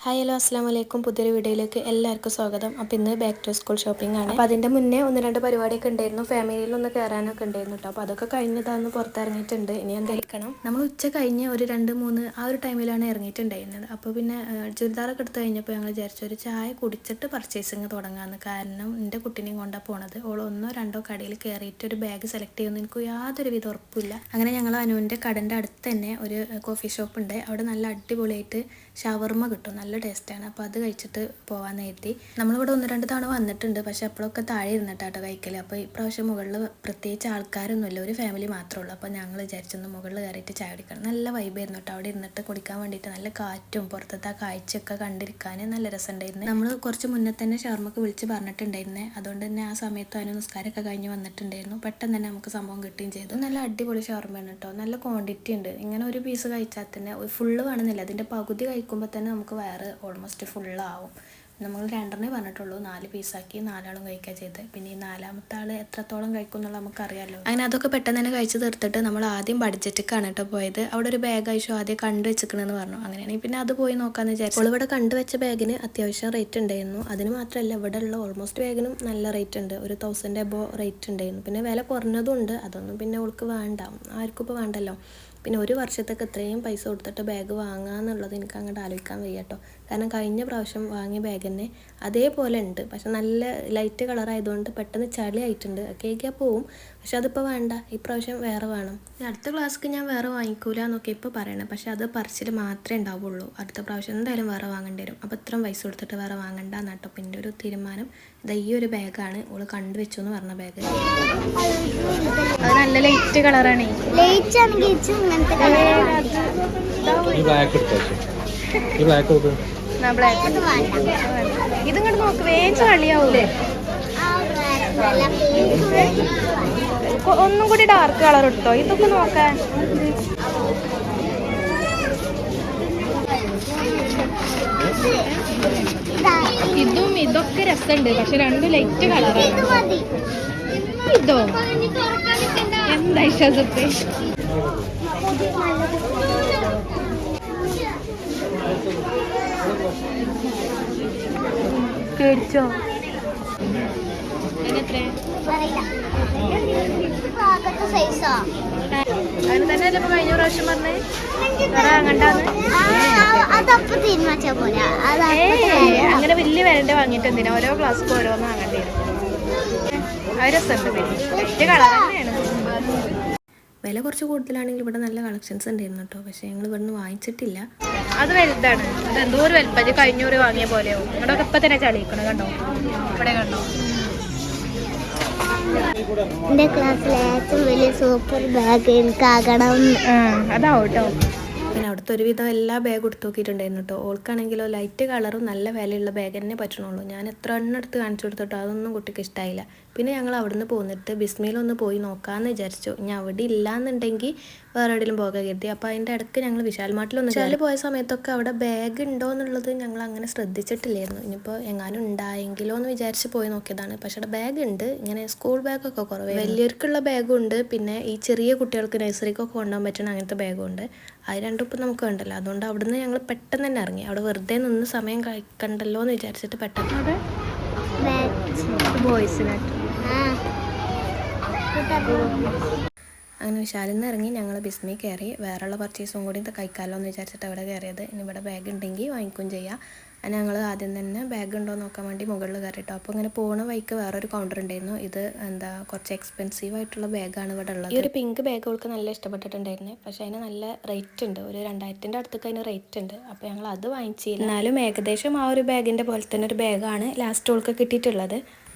Hi hello അസ്സാം വലൈക്കും. പുതിയൊരു വീഡിയോയിലേക്ക് എല്ലാവർക്കും സ്വാഗതം. അപ്പോൾ ഇന്ന് ബാക്ക് ടു സ്കൂൾ ഷോപ്പിംഗ് ആണ്. അപ്പോൾ അതിൻ്റെ മുന്നേ 1-2 പരിപാടിയൊക്കെ ഉണ്ടായിരുന്നു. ഫാമിലിയിലൊന്ന് കയറാനൊക്കെ ഉണ്ടായിരുന്നു കേട്ടോ. അപ്പോൾ അതൊക്കെ കഴിഞ്ഞതാന്ന് പുറത്തിറങ്ങിയിട്ടുണ്ട്. ഇനി എന്തെങ്കിലും നമ്മൾ ഉച്ച കഴിഞ്ഞ് ഒരു 2-3 ആ ഒരു ടൈമിലാണ് ഇറങ്ങിയിട്ടുണ്ടായിരുന്നത്. അപ്പോൾ പിന്നെ ചുരിദാറൊക്കെ എടുത്ത് കഴിഞ്ഞപ്പോൾ ഞങ്ങൾ വിചാരിച്ചു ഒരു ചായ കുടിച്ചിട്ട് പർച്ചേസിങ് തുടങ്ങാമെന്ന്. കാരണം എൻ്റെ കുട്ടീനെയും കൊണ്ടാണ് പോണത്. ഓൾ 1-2 കടയിൽ കയറിയിട്ട് ഒരു ബാഗ് സെലക്ട് ചെയ്യുമെന്ന് എനിക്ക് യാതൊരു വിധ ഉറപ്പില്ല. അങ്ങനെ ഞങ്ങൾ അനുവിൻ്റെ കടൻ്റെ അടുത്ത് തന്നെ ഒരു കോഫി ഷോപ്പ് ഉണ്ട്. അവിടെ നല്ല അടിപൊളിയായിട്ട് ഷവർമ്മ കിട്ടും, നല്ല ടേസ്റ്റാണ്. അപ്പോൾ അത് കഴിച്ചിട്ട് പോകാൻ എത്തി. നമ്മളിവിടെ 1-2 തവണ വന്നിട്ടുണ്ട്, പക്ഷേ അപ്പോഴൊക്കെ താഴെ ഇരുന്നിട്ടാട്ടോ കഴിക്കൽ. അപ്പോൾ ഇപ്രാവശ്യം മുകളിൽ പ്രത്യേകിച്ച് ആൾക്കാരൊന്നുമില്ല, ഒരു ഫാമിലി മാത്രമേ ഉള്ളൂ. അപ്പോൾ ഞങ്ങൾ വിചാരിച്ചൊന്ന് മുകളിൽ കയറിയിട്ട് ചായ കുടിക്കണം. നല്ല വൈബായിരുന്നു കേട്ടോ. അവിടെ ഇരുന്നിട്ട് കുടിക്കാൻ വേണ്ടിയിട്ട് നല്ല കാറ്റും പുറത്തത്തെ ആ കാഴ്ചയൊക്കെ കണ്ടിരിക്കാൻ നല്ല രസമുണ്ടായിരുന്നു. നമ്മൾ കുറച്ച് മുന്നേ തന്നെ ഷവർമ്മക്ക് വിളിച്ച് പറഞ്ഞിട്ടുണ്ടായിരുന്നേ. അതുകൊണ്ട് തന്നെ ആ സമയത്ത് അതിന് നിസ്കാരമൊക്കെ കഴിഞ്ഞ് വന്നിട്ടുണ്ടായിരുന്നു. പെട്ടെന്ന് തന്നെ നമുക്ക് സംഭവം കിട്ടുകയും ചെയ്തു. നല്ല അടിപൊളി ഷവർമ്മയാണ് കേട്ടോ. നല്ല ക്വാണ്ടിറ്റി ഉണ്ട്. ഇങ്ങനെ ഒരു പീസ് കഴിച്ചാൽ തന്നെ ഫുള്ള് വേണമെന്നില്ല, അതിൻ്റെ പകുതി കഴിക്കുമ്പോൾ തന്നെ നമുക്ക് വയറ് ഓൾമോസ്റ്റ് ഫുള്ളാവും. നമ്മൾ 2 പറഞ്ഞിട്ടുള്ളൂ, 4 പീസാക്കി 4 ആളും കഴിക്കുക ചെയ്ത്. പിന്നെ ഈ 4ാമത്തെ ആൾ എത്രത്തോളം കഴിക്കും എന്നുള്ളത് നമുക്കറിയാമല്ലോ. അങ്ങനെ അതൊക്കെ പെട്ടെന്ന് തന്നെ കഴിച്ച് തീർത്തിട്ട് നമ്മൾ ആദ്യം ബഡ്ജറ്റിക്കാണ് കേട്ടോ പോയത്. അവിടെ ഒരു ബാഗ് അയച്ചു ആദ്യം കണ്ടു വെച്ചിക്കണമെന്ന് പറഞ്ഞു. അങ്ങനെയാണെങ്കിൽ പിന്നെ അത് പോയി നോക്കാമെന്ന് വിചാരിച്ചു. ഇവിടെ കണ്ടുവെച്ച ബാഗിന് അത്യാവശ്യം റേറ്റ് ഉണ്ടായിരുന്നു. അതിന് മാത്രമല്ല, ഇവിടെ ഉള്ള ഓൾമോസ്റ്റ് ബാഗിനും നല്ല റേറ്റ് ഉണ്ട്. ഒരു 1000 എബോ റേറ്റ് ഉണ്ടായിരുന്നു. പിന്നെ വില കുറഞ്ഞതും ഉണ്ട്. അതൊന്നും പിന്നെ അവൾക്ക് വേണ്ട, ആർക്കും ഇപ്പോൾ വേണ്ടല്ലോ. പിന്നെ ഒരു വർഷത്തേക്ക് ഇത്രയും പൈസ കൊടുത്തിട്ട് ബാഗ് വാങ്ങുക എന്നുള്ളത് എനിക്ക് അങ്ങോട്ട് ആലോചിക്കാൻ വയ്യ കേട്ടോ. കാരണം കഴിഞ്ഞ പ്രാവശ്യം വാങ്ങിയ ബാഗ് തന്നെ അതേപോലെ ഉണ്ട്, പക്ഷെ നല്ല ലൈറ്റ് കളറായതുകൊണ്ട് പെട്ടെന്ന് ചളി ആയിട്ടുണ്ട്. കേൾക്കാൻ പോവും, പക്ഷെ അതിപ്പോൾ വേണ്ട, ഇപ്രാവശ്യം വേറെ വേണം. അടുത്ത ക്ലാസ്സിക്ക് ഞാൻ വേറെ വാങ്ങിക്കൂല എന്നൊക്കെ ഇപ്പോൾ പറയണം, പക്ഷെ അത് പറിച്ചിൽ മാത്രമേ ഉണ്ടാവുള്ളൂ. അടുത്ത പ്രാവശ്യം എന്തായാലും വേറെ വാങ്ങേണ്ടി വരും. അപ്പോൾ ഇത്രയും പൈസ കൊടുത്തിട്ട് വേറെ വാങ്ങണ്ട എന്നാട്ടോ അപ്പോൾ എൻ്റെ ഒരു തീരുമാനം. ഇതാ ഈ ഒരു ബാഗാണ് ഓള് കണ്ടുവെച്ചു എന്ന് പറഞ്ഞ ബാഗ്. അത് നല്ല ലൈറ്റ് കളറാണ്. ഇതിങ്ങോട്ട് നോക്ക്, വേഗം കളിയാവൂലേ. ഒന്നും കൂടി ഡാർക്ക് കളർ ഇട്ടോ, ഇതൊക്കെ നോക്കാൻ. ഇതൊക്കെ രസമുണ്ട്, പക്ഷെ 2 ലൈറ്റ് കളറാണ്. ഇതോ എന്താ വിശ്വാസത്തെ കേടിച്ചോ? അതിന് തന്നെ അല്ലേ ഇപ്പൊ കഴിഞ്ഞ പ്രാവശ്യം പറഞ്ഞേ അങ്ങനെ വലിയ വിലന്റെ വാങ്ങിയിട്ട് എന്തിനാ ഓരോ ക്ലാസ്സിക്ക് ഓരോന്ന് വാങ്ങേണ്ടി വരും. അത് രസമുണ്ട്, ലൈറ്റ് കളർ തന്നെയാണ്. വില കുറച്ച് കൂടുതലാണെങ്കിൽ ഇവിടെ നല്ല കളക്ഷൻസ് ഉണ്ടായിരുന്നു കേട്ടോ, പക്ഷേ ഞങ്ങൾ ഇവിടുന്ന് വാങ്ങിച്ചിട്ടില്ല. അത് വലുതാണ്, അത് എന്തോ ഒരു വലുപ്പം, കഴിഞ്ഞൂറ് വാങ്ങിയ പോലെയാവും. ഇവിടെയൊക്കെ ഇപ്പം തന്നെ ചളിയിക്കണം, കണ്ടോ, ഇവിടെ കണ്ടോ. എൻ്റെ ക്ലാസ്സിലെ ഏറ്റവും വലിയ സൂപ്പർ ബാഗ് എനിക്കാകണം. അതാവും കേട്ടോ. പിന്നെ അവിടുത്തെ ഒരുവിധം എല്ലാ ബാഗും എടുത്ത് നോക്കിയിട്ടുണ്ടായിരുന്നു കേട്ടോ. ഓൾക്കാണെങ്കിലോ ലൈറ്റ് കളറും നല്ല വിലയുള്ള ബാഗ് തന്നെ പറ്റണുള്ളൂ. ഞാൻ എത്ര എണ്ണം എടുത്ത് കാണിച്ചു കൊടുത്തിട്ടോ അതൊന്നും കുട്ടിക്ക് ഇഷ്ടമായില്ല. പിന്നെ ഞങ്ങൾ അവിടുന്ന് പോന്നിട്ട് ബിസ്മിയിലൊന്ന് പോയി നോക്കാമെന്ന് വിചാരിച്ചു. ഇനി അവിടെ ഇല്ലാന്നുണ്ടെങ്കിൽ വേറെ എവിടെയെങ്കിലും പോകാൻ കരുതി. അപ്പോൾ അതിൻ്റെ ഇടയ്ക്ക് ഞങ്ങൾ വിശാൽ മാർട്ടിലൊന്ന് വിശാലിൽ പോയ സമയത്തൊക്കെ അവിടെ ബാഗ് ഉണ്ടോ എന്നുള്ളത് ഞങ്ങൾ അങ്ങനെ ശ്രദ്ധിച്ചിട്ടില്ലായിരുന്നു. ഇനിയിപ്പോൾ എങ്ങാനും ഉണ്ടായെങ്കിലോ എന്ന് വിചാരിച്ച് പോയി നോക്കിയതാണ്. പക്ഷേ അവിടെ ബാഗ് ഉണ്ട്, ഇങ്ങനെ സ്കൂൾ ബാഗൊക്കെ കുറവ്, വലിയവർക്കുള്ള ബാഗും ഉണ്ട്. പിന്നെ ഈ ചെറിയ കുട്ടികൾക്ക് നഴ്സറിക്കൊക്കെ കൊണ്ടുപോകാൻ പറ്റുന്ന അങ്ങനത്തെ ബാഗും ഉണ്ട്. അത് രണ്ടും ഇപ്പം നമുക്ക് വേണ്ടല്ലോ. അതുകൊണ്ട് അവിടുന്ന് ഞങ്ങൾ പെട്ടെന്ന് തന്നെ ഇറങ്ങി. അവിടെ വെറുതെ നിന്ന് സമയം കഴിക്കണ്ടല്ലോ എന്ന് വിചാരിച്ചിട്ട് പെട്ടെന്ന് ബോയ്സിനായിട്ട് അങ്ങനെ വിശാലിൽ നിന്ന് ഇറങ്ങി ഞങ്ങൾ ബിസ്മി കയറി. വേറെയുള്ള പർച്ചേസും കൂടി കഴിക്കാമല്ലോ എന്ന് വിചാരിച്ചിട്ട് അവിടെ കയറിയത്. ഇനി ഇവിടെ ബാഗ് ഉണ്ടെങ്കിൽ വാങ്ങിക്കുകയും ചെയ്യാം. അങ്ങനെ ഞങ്ങൾ ആദ്യം തന്നെ ബാഗ് ഉണ്ടോ നോക്കാൻ വേണ്ടി മുകളിൽ കയറിയിട്ടോ. അപ്പോൾ ഇങ്ങനെ പോകുന്ന വഴിക്ക് വേറൊരു കൗണ്ടർ ഉണ്ടായിരുന്നു. ഇത് കുറച്ച് എക്സ്പെൻസീവ് ആയിട്ടുള്ള ബാഗാണ് ഇവിടെ ഉള്ളത്. ഈ ഒരു പിങ്ക് ബാഗ് അവൾക്ക് നല്ല ഇഷ്ടപ്പെട്ടിട്ടുണ്ടായിരുന്നു, പക്ഷേ അതിന് നല്ല റേറ്റ് ഉണ്ട്, ഒരു 2000 അടുത്തൊക്കെ അതിന് റേറ്റ് ഉണ്ട്. അപ്പോൾ ഞങ്ങൾ അത് വാങ്ങിച്ചില്ല. എന്നാലും ഏകദേശം ആ ഒരു ബാഗിൻ്റെ പോലെ തന്നെ ഒരു ബാഗാണ് ലാസ്റ്റ് അവൾക്ക് കിട്ടിയിട്ടുള്ളത്.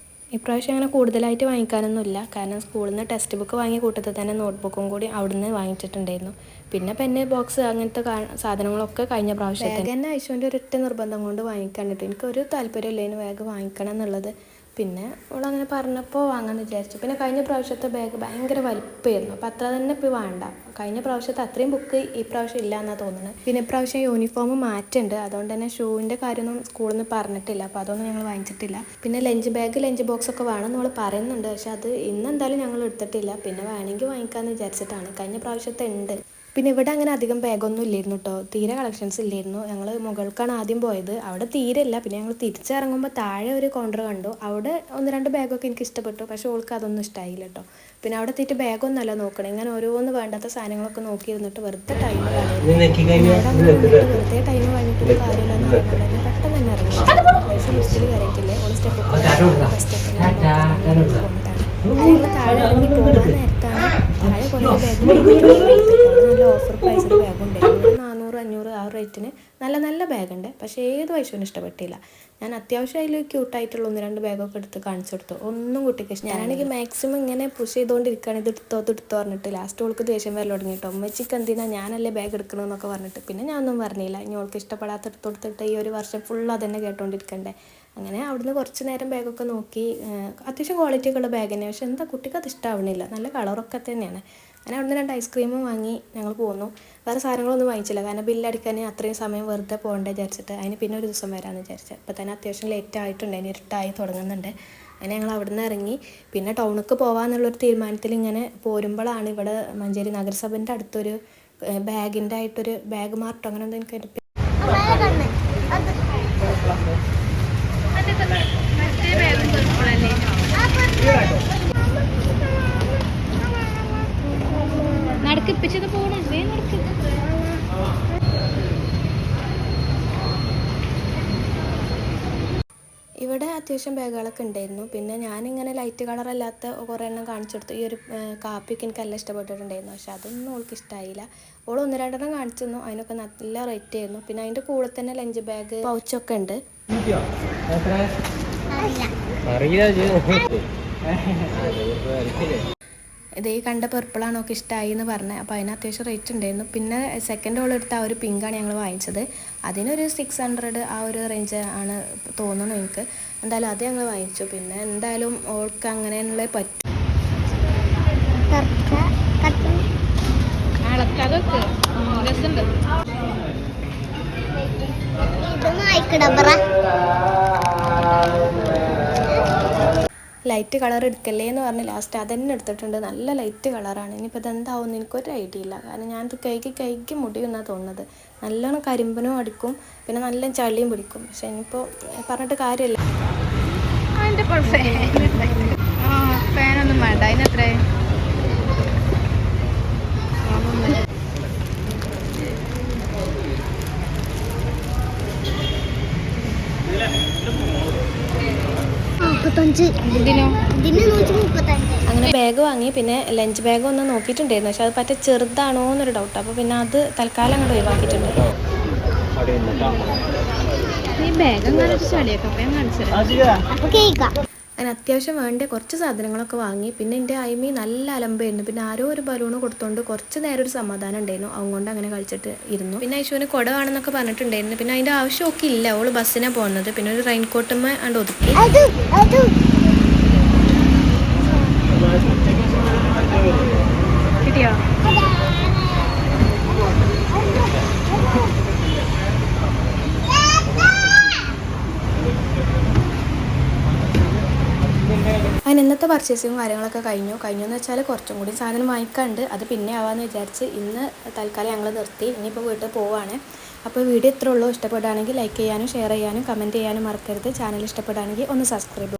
ഇപ്രാവശ്യം അങ്ങനെ കൂടുതലായിട്ട് വാങ്ങിക്കാനൊന്നുമില്ല, കാരണം സ്കൂളിൽ നിന്ന് ടെക്സ്റ്റ് ബുക്ക് വാങ്ങിയ കൂട്ടത്തിൽ തന്നെ നോട്ട്ബുക്കും കൂടി അവിടുന്ന് വാങ്ങിച്ചിട്ടുണ്ടായിരുന്നു. പിന്നെ പെന്ന് ബോക്സ് അങ്ങനത്തെ സാധനങ്ങളൊക്കെ കഴിഞ്ഞ പ്രാവശ്യം തന്നെ ഐശുവിൻ്റെ ഒരൊറ്റ നിർബന്ധം കൊണ്ട് വാങ്ങിക്കാണ്ടിട്ട് എനിക്കൊരു താല്പര്യമില്ല ഇതിന് ബാഗ് വാങ്ങിക്കണം എന്നുള്ളത്. പിന്നെ അവളങ്ങനെ പറഞ്ഞപ്പോൾ വാങ്ങാമെന്ന് വിചാരിച്ചു. പിന്നെ കഴിഞ്ഞ പ്രാവശ്യത്തെ ബാഗ് ഭയങ്കര വലിപ്പമായിരുന്നു, അപ്പോൾ അത്ര തന്നെ ഇപ്പോൾ വേണ്ട. കഴിഞ്ഞ പ്രാവശ്യത്തെ അത്രയും ബുക്ക് ഈ പ്രാവശ്യം ഇല്ല എന്നാണ് തോന്നുന്നത്. പിന്നെ ഇപ്രാവശ്യം യൂണിഫോം മാറ്റുണ്ട്, അതുകൊണ്ട് തന്നെ ഷൂവിൻ്റെ കാര്യമൊന്നും സ്കൂളിൽ നിന്ന് പറഞ്ഞിട്ടില്ല, അപ്പോൾ അതൊന്നും ഞങ്ങൾ വാങ്ങിച്ചിട്ടില്ല. പിന്നെ ലഞ്ച് ബാഗ് ലഞ്ച് ബോക്സൊക്കെ വേണമെന്ന് നമ്മൾ പറയുന്നുണ്ട്, പക്ഷെ അത് ഇന്നെന്തായാലും ഞങ്ങൾ എടുത്തിട്ടില്ല. പിന്നെ വേണമെങ്കിൽ വാങ്ങിക്കാമെന്ന് വിചാരിച്ചിട്ടാണ്. കഴിഞ്ഞ പ്രാവശ്യത്തെ ഉണ്ട്. പിന്നെ ഇവിടെ അങ്ങനെ അധികം ബാഗൊന്നും ഇല്ലായിരുന്നു കേട്ടോ, തീരെ കളക്ഷൻസ് ഇല്ലായിരുന്നു. ഞങ്ങൾ മുകൾക്കാണ് ആദ്യം പോയത്, അവിടെ തീരെ ഇല്ല. പിന്നെ ഞങ്ങൾ തിരിച്ചിറങ്ങുമ്പോൾ താഴെ ഒരു കൗണ്ടർ കണ്ടു, അവിടെ 1-2 ബാഗൊക്കെ എനിക്ക് ഇഷ്ടപ്പെട്ടു. പക്ഷേ ഓൾക്ക് അതൊന്നും ഇഷ്ടമായില്ല കേട്ടോ. പിന്നെ അവിടെ എത്തിയിട്ട് ബാഗൊന്നുമല്ല നോക്കണം, ഇങ്ങനെ ഓരോന്ന് വേണ്ടാത്ത സാധനങ്ങളൊക്കെ നോക്കിയിരുന്നിട്ട് വെറുതെ ടൈം കളയുന്നു. അവിടെ അങ്ങനെ നിന്നിട്ട് വെറുതെ ടൈം കഴിഞ്ഞിട്ടൊരു കാര്യമില്ല എന്ന് പറയുന്നത് തന്നെ പെട്ടെന്ന് തന്നെ ഇറങ്ങി. പൈസ ലിസ്റ്റിൽ കയറിയിട്ടില്ലേ, ഓൾ സ്റ്റെപ്പ് ഞങ്ങൾ താഴെ ഇറങ്ങി പോകാൻ നേരത്താണ് താഴെ കുറേ ബാഗ് നല്ല ഓഫർ പ്രൈസിൽ ബാഗ് ഉണ്ടായിരുന്നു. ഒരു 400-500 ആ റേറ്റിന് നല്ല നല്ല ബാഗുണ്ട്. പക്ഷേ ഏത് വയസ്സിനും ഇഷ്ടപ്പെട്ടില്ല. ഞാൻ അത്യാവശ്യം അതിൽ ക്യൂട്ടായിട്ടുള്ള 1-2 ബാഗൊക്കെ എടുത്ത് കാണിച്ചു കൊടുത്തു, ഒന്നും കുട്ടിക്ക് ഇഷ്ടം. ഞാനാണെങ്കിൽ മാക്സിമം ഇങ്ങനെ പുഷ് ചെയ്തുകൊണ്ടിരിക്കുകയാണ്, ഇത് എടുത്തോ പറഞ്ഞിട്ട്. ലാസ്റ്റ് ഓൾക്ക് ദേഷ്യം വരൽ തുടങ്ങി കേട്ടോ, ഉമ്മച്ചിക്ക് എന്തിനാ ഞാനല്ലേ ബാഗ് എടുക്കണമെന്നൊക്കെ പറഞ്ഞിട്ട്. പിന്നെ ഞാനൊന്നും പറഞ്ഞില്ല, ഇനി ഓൾക്ക് ഇഷ്ടപ്പെടാത്ത എടുത്തെടുത്തിട്ട് ഈ ഒരു വർഷം ഫുൾ അതന്നെ കേട്ടോണ്ടിരിക്കണ്ടേ. അങ്ങനെ അവിടുന്ന് കുറച്ച് നേരം ബാഗൊക്കെ നോക്കി, അത്യാവശ്യം ക്വാളിറ്റി ഒക്കെ ഉള്ള ബാഗ് തന്നെ. പക്ഷെ എന്താ കുട്ടിക്ക് അത് ഇഷ്ടമാവണില്ല, നല്ല കളറൊക്കെ തന്നെയാണ്. അങ്ങനെ അവിടുന്ന് 2 ഐസ്ക്രീമും വാങ്ങി ഞങ്ങൾ പോന്നു. വേറെ സാധനങ്ങളൊന്നും വാങ്ങിച്ചില്ല, കാരണം ബില്ലടിക്കാൻ അത്രയും സമയം വെറുതെ പോകണ്ടേ വിചാരിച്ചിട്ട്. അതിന് പിന്നെ ഒരു ദിവസം വരാമെന്ന് വിചാരിച്ചത്. അപ്പോൾ തന്നെ അത്യാവശ്യം ലേറ്റ് ആയിട്ടുണ്ട്, അതിന് ഇരുട്ടായി തുടങ്ങുന്നുണ്ട്. അങ്ങനെ ഞങ്ങൾ അവിടെ നിന്ന് ഇറങ്ങി. പിന്നെ ടൗണിലേക്ക് പോകാമെന്നുള്ളൊരു തീരുമാനത്തിൽ ഇങ്ങനെ പോരുമ്പോഴാണ് ഇവിടെ മഞ്ചേരി നഗരസഭൻ്റെ അടുത്തൊരു ബാഗിൻ്റെ ആയിട്ടൊരു ബാഗ് മാർട്ടോ അങ്ങനെ എന്താ എനിക്ക് നടക്കിപ്പിച്ചത് പോകണം. ഇവിടെ അത്യാവശ്യം ബാഗുകളൊക്കെ ഉണ്ടായിരുന്നു. പിന്നെ ഞാനിങ്ങനെ ലൈറ്റ് കളറല്ലാത്ത കുറേ എണ്ണം കാണിച്ചു കൊടുത്തു. ഈ ഒരു കാപ്പിയൊക്കെ എനിക്ക് നല്ല ഇഷ്ടപ്പെട്ടിട്ടുണ്ടായിരുന്നു, പക്ഷെ അതൊന്നും ഓൾക്ക് ഇഷ്ടമായില്ല. ഓൾ 1-2 കാണിച്ചു തന്നു, അതിനൊക്കെ നല്ല റേറ്റ് ആയിരുന്നു. പിന്നെ അതിൻ്റെ കൂടെ തന്നെ ലഞ്ച് ബാഗ് പൗച്ചൊക്കെ ഉണ്ട്. ഇത് ഈ കണ്ട പർപ്പിളാണ് ഒക്കെ ഇഷ്ടമായി എന്ന് പറഞ്ഞത്. അപ്പോൾ അതിന് അത്യാവശ്യം റേറ്റ് ഉണ്ടായിരുന്നു. പിന്നെ സെക്കൻഡ് ഓൾ എടുത്ത ആ ഒരു പിങ്കാണ് ഞങ്ങൾ വാങ്ങിച്ചത്, അതിനൊരു 600 ആ ഒരു റേഞ്ച് ആണ് തോന്നുന്നു എനിക്ക്. എന്തായാലും അത് ഞങ്ങൾ വാങ്ങിച്ചു. പിന്നെ എന്തായാലും ഓൾക്ക് അങ്ങനെയുള്ള പറ്റും. ലൈറ്റ് കളർ എടുക്കല്ലേ എന്ന് പറഞ്ഞ് ലാസ്റ്റ് അതന്നെ എടുത്തിട്ടുണ്ട്. നല്ല ലൈറ്റ് കളറാണ്. ഇനിയിപ്പോൾ ഇതെന്താവുമെന്ന് എനിക്കൊരു ഐഡിയ ഇല്ല, കാരണം ഞാനിത് കൈക്ക് മുടിയെന്നാണ് തോന്നുന്നത്. നല്ലോണം കരിമ്പനും അടിക്കും, പിന്നെ നല്ല ചളിയും പിടിക്കും. പക്ഷെ ഇനിയിപ്പോൾ പറഞ്ഞിട്ട് കാര്യമില്ല. ഫാനൊന്നും വേണ്ട, അതിനെത്ര അങ്ങനെ ബാഗ് വാങ്ങി. പിന്നെ ലഞ്ച് ബാഗ് ഒന്ന് നോക്കിയിട്ടുണ്ടായിരുന്നു, പക്ഷെ അത് പറ്റ ചെറുതാണോ എന്നൊരു ഡൗട്ട്. അപ്പോൾ പിന്നെ അത് തൽക്കാലം അങ്ങോട്ട് ഒഴിവാക്കിയിട്ടുണ്ട്. അങ്ങനെ അത്യാവശ്യം വേണ്ട കുറച്ച് സാധനങ്ങളൊക്കെ വാങ്ങി. പിന്നെ എൻ്റെ അയിമി നല്ല അലമ്പായിരുന്നു. പിന്നെ ആരോ ഒരു ബലൂണ് കൊടുത്തോണ്ട് കുറച്ച് നേരം ഒരു സമാധാനം ഉണ്ടായിരുന്നു, അതുകൊണ്ട് അങ്ങനെ കളിച്ചിട്ട് ഇരുന്നു. പിന്നെ ഐശുവിന് കുട വേണമെന്നൊക്കെ പറഞ്ഞിട്ടുണ്ടായിരുന്നു. പിന്നെ അതിൻ്റെ ആവശ്യമൊക്കെ ഇല്ല, ഓള് ബസ്സിനാണ് പോകുന്നത്. പിന്നെ ഒരു റെയിൻ കോട്ടുമ്മ കണ്ട് ഒതുക്കി. കിട്ടിയോ? അതിന് ഇന്നത്തെ പർച്ചേസിങ്ങും കാര്യങ്ങളൊക്കെ കഴിഞ്ഞെന്ന് വെച്ചാൽ കുറച്ചും കൂടി സാധനം വാങ്ങിക്കാണ്ട്, അത് പിന്നെ ആവാമെന്ന് വിചാരിച്ച് ഇന്ന് തൽക്കാലം ഞങ്ങൾ നിർത്തി. ഇനിയിപ്പോൾ വീട്ടിൽ പോവാണ്. അപ്പോൾ വീഡിയോ ഇത്രേ ഉള്ളൂ. ഇഷ്ടപ്പെടുകയാണെങ്കിൽ ലൈക്ക് ചെയ്യാനും ഷെയർ ചെയ്യാനും കമൻറ്റ് ചെയ്യാനും മറക്കരുത്. ചാനൽ ഇഷ്ടപ്പെടുകയാണെങ്കിൽ ഒന്ന് സബ്സ്ക്രൈബ്